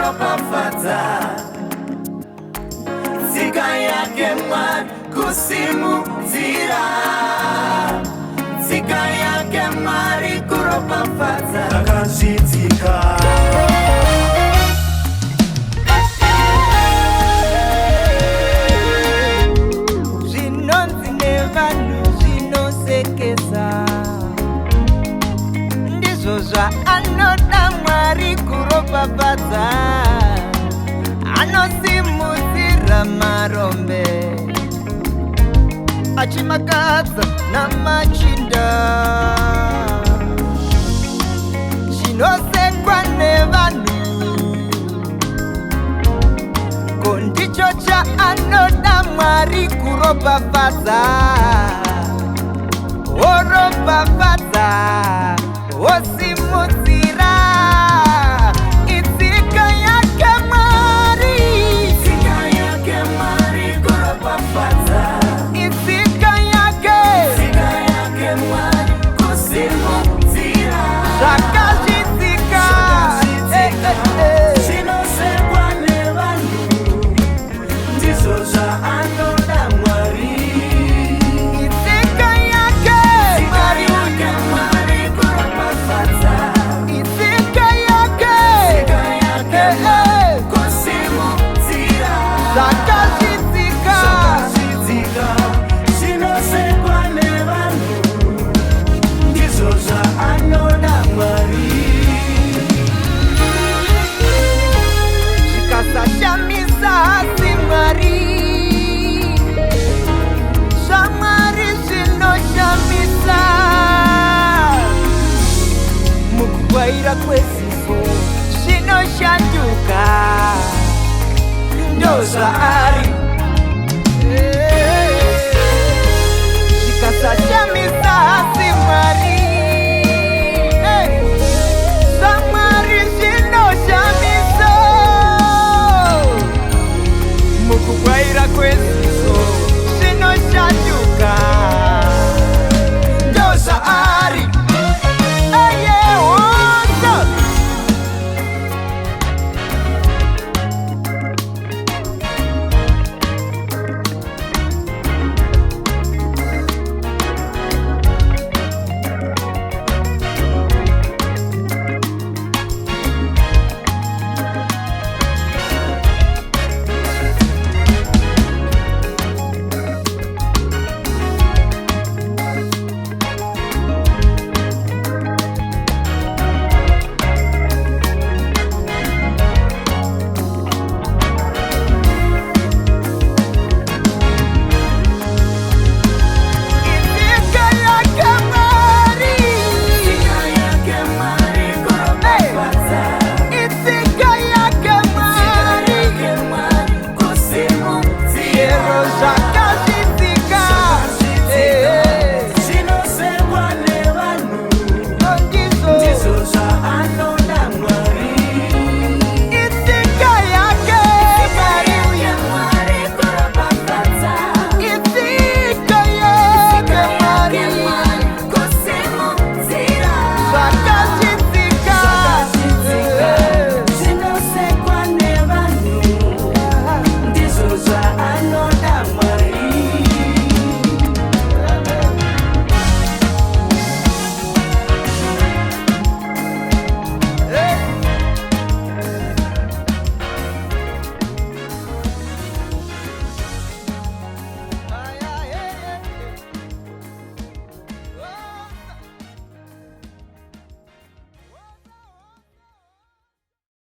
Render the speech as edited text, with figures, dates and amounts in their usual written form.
kuropafadza, tsika yake Mwari kusimudzira, tsika yake Mwari kuropafadza, akazvidzika. Zvinonzi nevanhu zvinosekesa, ndizvo zvaanoda Mwari kuropafadza, anosimudzira marombe achimakadza namachinda. Zvinosekwa nevanhu ko ndicho chaanoda Mwari kuropafadza, oropafadza osimudzira. Itsika yake Mwari, tsika yake Mwari kuropafadza, itsika yake Mwari kusimudzira, zvakazvidzika. Zvinosekwa nevanhu ndizvo zvaanoda Mwari, itsika yake Mwari kuropafadza, itsika yake kusimudzira, zvakazvidzika. Zvinosekwa nevanhu ndizvo zvaanoda Mwari, zvikasashamisa hasi Mwari, zvaMwari zvinoshamisa. Mukugwaira kweziso zvinoshanduka, ndozvaari. Zvikasashamisa hasi Mwari, zvaMwari zvinoshamisa. Mukugwaira kweziso zvinoshanduka, ndozvaari. Itsika yake Mwari kusimudzira.